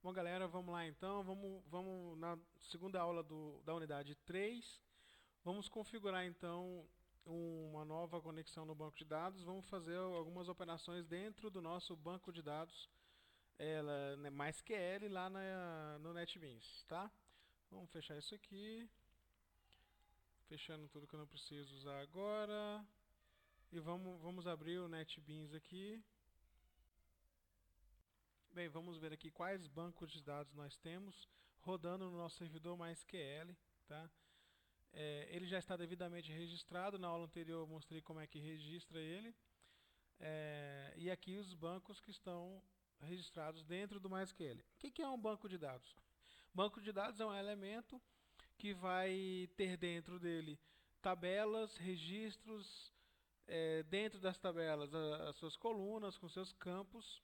Bom, galera, vamos lá então. Vamos na segunda aula da unidade 3. Vamos configurar então uma nova conexão no banco de dados. Vamos fazer algumas operações dentro do nosso banco de dados, né, MySQL lá no NetBeans, tá? Vamos fechar isso aqui, fechando tudo que eu não preciso usar agora. E vamos abrir o NetBeans aqui. Bem, vamos ver aqui quais bancos de dados nós temos rodando no nosso servidor MySQL, tá? Ele já está devidamente registrado. Na aula anterior eu mostrei como é que registra ele. E aqui os bancos que estão registrados dentro do MySQL. O que é um banco de dados? Banco de dados é um elemento que vai ter dentro dele tabelas, registros, dentro das tabelas as suas colunas com seus campos.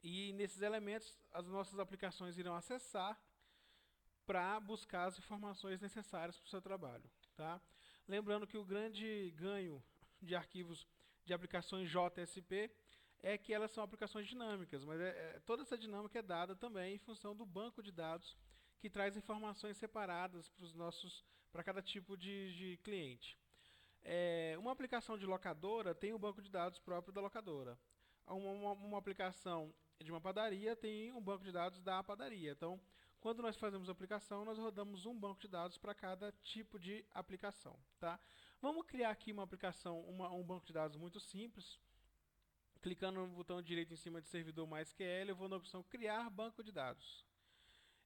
E nesses elementos as nossas aplicações irão acessar para buscar as informações necessárias para o seu trabalho. Tá? Lembrando que o grande ganho de arquivos de aplicações JSP é que elas são aplicações dinâmicas, mas toda essa dinâmica é dada também em função do banco de dados que traz informações separadas para cada tipo de cliente. Uma aplicação de locadora tem o banco de dados próprio da locadora. Uma aplicação de uma padaria tem um banco de dados da padaria. Então, quando nós fazemos a aplicação, nós rodamos um banco de dados para cada tipo de aplicação. Tá? Vamos criar aqui uma aplicação, um banco de dados muito simples. Clicando no botão direito em cima de servidor MySQL, eu vou na opção criar banco de dados.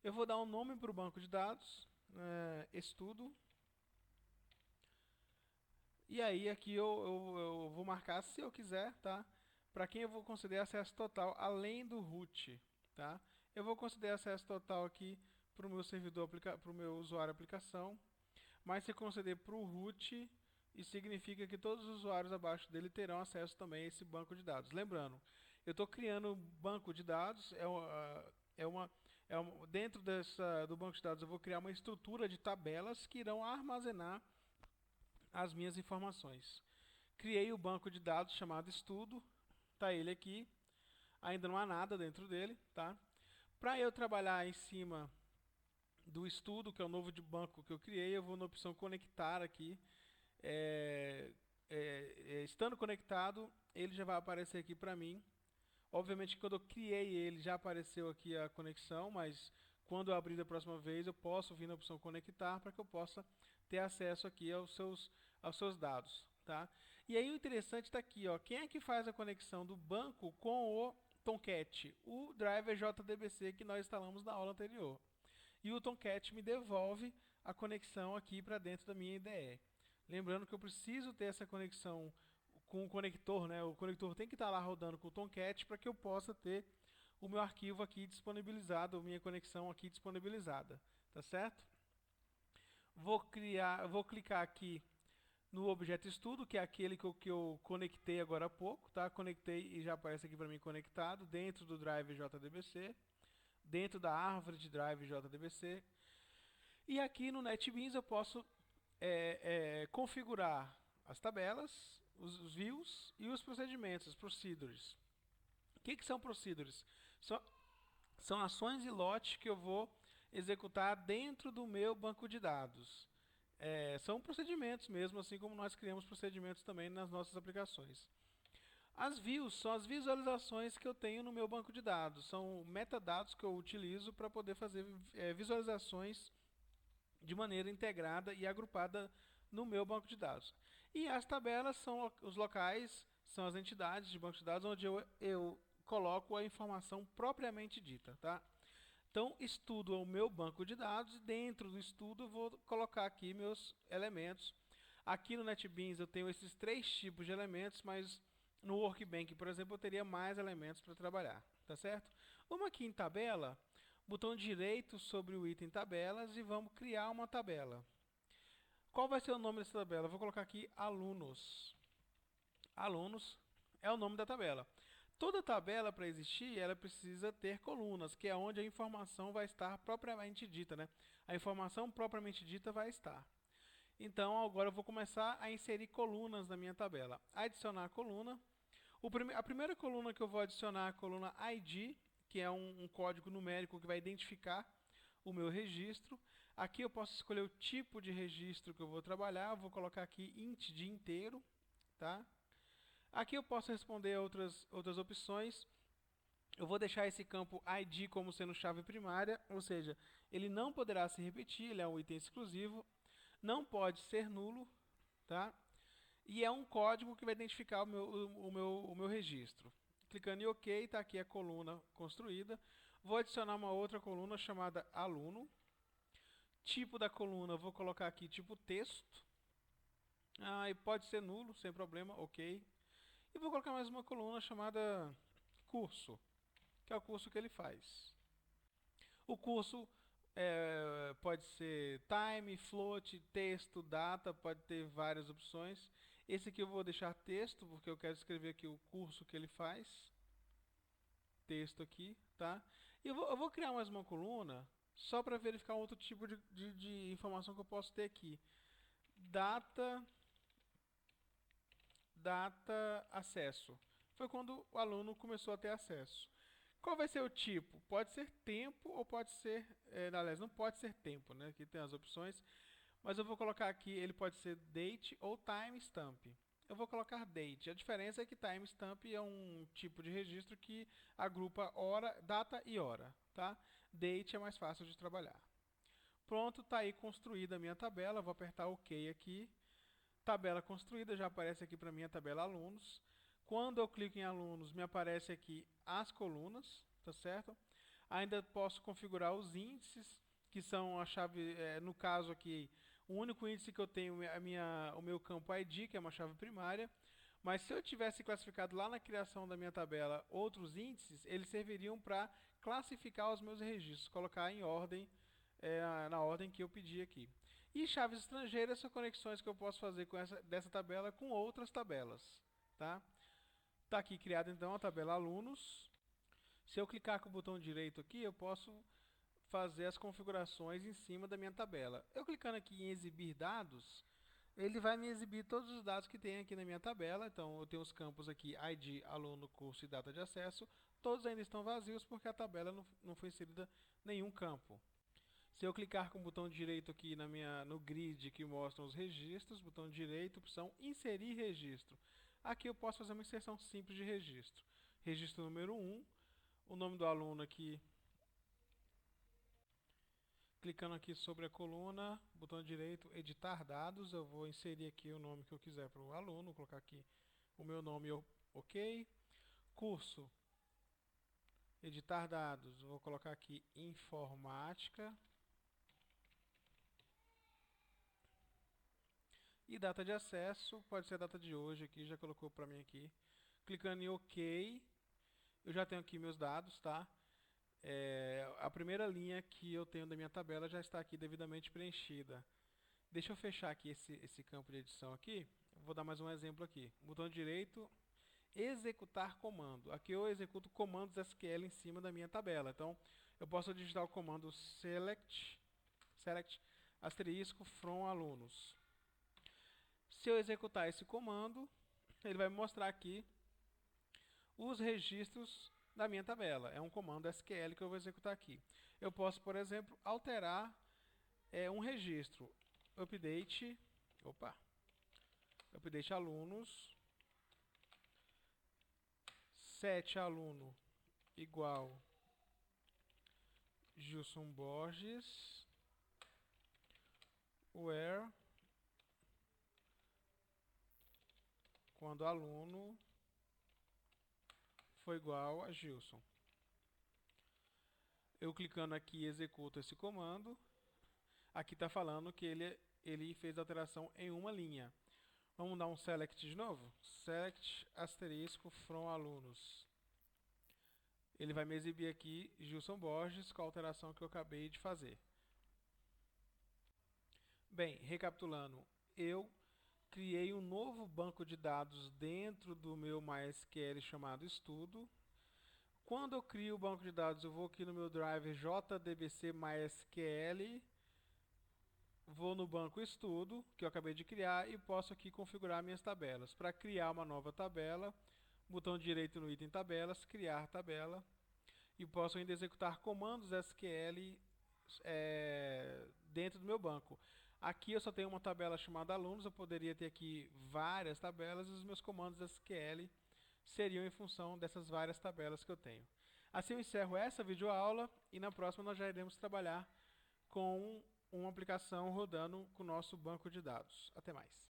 Eu vou dar um nome para o banco de dados, estudo. E aí aqui eu vou marcar, se eu quiser, tá? Para quem eu vou conceder acesso total, além do root, tá? Eu vou conceder acesso total aqui para o meu servidor, para o meu usuário aplicação. Mas se conceder para o root, isso significa que todos os usuários abaixo dele terão acesso também a esse banco de dados. Lembrando, eu estou criando um banco de dados, dentro do banco de dados eu vou criar uma estrutura de tabelas que irão armazenar as minhas informações. Criei o banco de dados chamado estudo, tá ele aqui, ainda não há nada dentro dele, tá? Para eu trabalhar em cima do estudo, que é o novo de banco que eu criei, eu vou na opção conectar aqui. Estando conectado, ele já vai aparecer aqui para mim. Obviamente, quando eu criei ele, já apareceu aqui a conexão, mas quando eu abrir da próxima vez, eu posso vir na opção conectar para que eu possa ter acesso aqui aos seus dados. Tá? E aí o interessante está aqui, ó, quem é que faz a conexão do banco com o Tomcat? O driver JDBC que nós instalamos na aula anterior. E o Tomcat me devolve a conexão aqui para dentro da minha IDE. Lembrando que eu preciso ter essa conexão com o conector, né? O conector tem que estar lá rodando com o Tomcat para que eu possa ter o meu arquivo aqui disponibilizado, a minha conexão aqui disponibilizada, tá certo? Vou clicar aqui no objeto estudo, que é aquele que eu conectei agora há pouco, tá? Conectei e já aparece aqui para mim conectado dentro do drive JDBC, dentro da árvore de drive JDBC. E aqui no NetBeans eu posso configurar as tabelas, os views e os procedimentos, os procedures. O que são procedures? São ações e lote que eu vou executar dentro do meu banco de dados. São procedimentos mesmo, assim como nós criamos procedimentos também nas nossas aplicações. As views são as visualizações que eu tenho no meu banco de dados. São metadados que eu utilizo para poder fazer visualizações de maneira integrada e agrupada no meu banco de dados. E as tabelas são os locais, são as entidades de banco de dados onde eu coloco a informação propriamente dita. Tá? Então, estudo é o meu banco de dados e dentro do estudo eu vou colocar aqui meus elementos. Aqui no NetBeans eu tenho esses 3 tipos de elementos, mas no Workbench, por exemplo, eu teria mais elementos para trabalhar. Tá certo? Vamos aqui em tabela, botão direito sobre o item tabelas e vamos criar uma tabela. Qual vai ser o nome dessa tabela? Eu vou colocar aqui alunos. Alunos é o nome da tabela. Toda tabela, para existir, ela precisa ter colunas, que é onde a informação vai estar propriamente dita, né? A informação propriamente dita vai estar. Então, agora eu vou começar a inserir colunas na minha tabela. Adicionar coluna. A primeira coluna que eu vou adicionar é a coluna ID, que é um código numérico que vai identificar o meu registro. Aqui eu posso escolher o tipo de registro que eu vou trabalhar. Eu vou colocar aqui int de inteiro, tá? Aqui eu posso responder outras opções. Eu vou deixar esse campo ID como sendo chave primária, ou seja, ele não poderá se repetir, ele é um item exclusivo, não pode ser nulo, tá? E é um código que vai identificar o meu registro. Clicando em OK, está aqui a coluna construída. Vou adicionar uma outra coluna chamada aluno. Tipo da coluna, vou colocar aqui tipo texto. E pode ser nulo, sem problema, OK. E vou colocar mais uma coluna chamada curso, que é o curso que ele faz. O curso pode ser time, float, texto, data, pode ter várias opções. Esse aqui eu vou deixar texto, porque eu quero escrever aqui o curso que ele faz. Texto aqui, tá? E eu vou criar mais uma coluna, só para verificar outro tipo de informação que eu posso ter aqui. Data, acesso. Foi quando o aluno começou a ter acesso. Qual vai ser o tipo? Pode ser tempo ou pode ser... aliás, não pode ser tempo, né? Aqui tem as opções. Mas eu vou colocar aqui, ele pode ser date ou timestamp. Eu vou colocar date. A diferença é que timestamp é um tipo de registro que agrupa hora, data e hora, tá? Date é mais fácil de trabalhar. Pronto, está aí construída a minha tabela. Vou apertar OK aqui. Tabela construída, já aparece aqui para mim a tabela alunos. Quando eu clico em alunos, me aparece aqui as colunas, tá certo? Ainda posso configurar os índices, que são a chave, no caso aqui, o único índice que eu tenho é o meu campo ID, que é uma chave primária. Mas se eu tivesse classificado lá na criação da minha tabela outros índices, eles serviriam para classificar os meus registros, colocar em ordem, na ordem que eu pedi aqui. E chaves estrangeiras são conexões que eu posso fazer dessa tabela com outras tabelas, tá? Está aqui criada então a tabela alunos. Se eu clicar com o botão direito aqui, eu posso fazer as configurações em cima da minha tabela. Eu clicando aqui em exibir dados, ele vai me exibir todos os dados que tem aqui na minha tabela. Então eu tenho os campos aqui ID, aluno, curso e data de acesso. Todos ainda estão vazios porque a tabela não foi inserida nenhum campo. Se eu clicar com o botão direito aqui no grid que mostra os registros, botão direito, opção inserir registro. Aqui eu posso fazer uma inserção simples de registro. Registro número 1, o nome do aluno aqui. Clicando aqui sobre a coluna, botão direito, editar dados, eu vou inserir aqui o nome que eu quiser para o aluno, vou colocar aqui o meu nome, OK. Curso, editar dados, vou colocar aqui informática. E data de acesso, pode ser a data de hoje aqui, já colocou para mim aqui. Clicando em OK, eu já tenho aqui meus dados, tá? A primeira linha que eu tenho da minha tabela já está aqui devidamente preenchida. Deixa eu fechar aqui esse campo de edição aqui. Vou dar mais um exemplo aqui. Botão direito, executar comando. Aqui eu executo comandos SQL em cima da minha tabela. Então, eu posso digitar o comando select asterisco from alunos. Se eu executar esse comando, ele vai me mostrar aqui os registros da minha tabela. É um comando SQL que eu vou executar aqui. Eu posso, por exemplo, alterar um registro. Update alunos, set aluno igual Gilson Borges, where quando aluno foi igual a Gilson. Eu clicando aqui executo esse comando. Aqui está falando que ele fez alteração em uma linha. Vamos dar um select de novo? Select asterisco from alunos. Ele vai me exibir aqui Gilson Borges com a alteração que eu acabei de fazer. Bem, recapitulando, eu criei um novo banco de dados dentro do meu MySQL chamado estudo. Quando eu crio o banco de dados, eu vou aqui no meu driver JDBC MySQL, vou no banco estudo, que eu acabei de criar, e posso aqui configurar minhas tabelas. Para criar uma nova tabela, botão direito no item tabelas, criar tabela, e posso ainda executar comandos SQL dentro do meu banco. Aqui eu só tenho uma tabela chamada alunos, eu poderia ter aqui várias tabelas e os meus comandos SQL seriam em função dessas várias tabelas que eu tenho. Assim eu encerro essa videoaula e na próxima nós já iremos trabalhar com uma aplicação rodando com o nosso banco de dados. Até mais.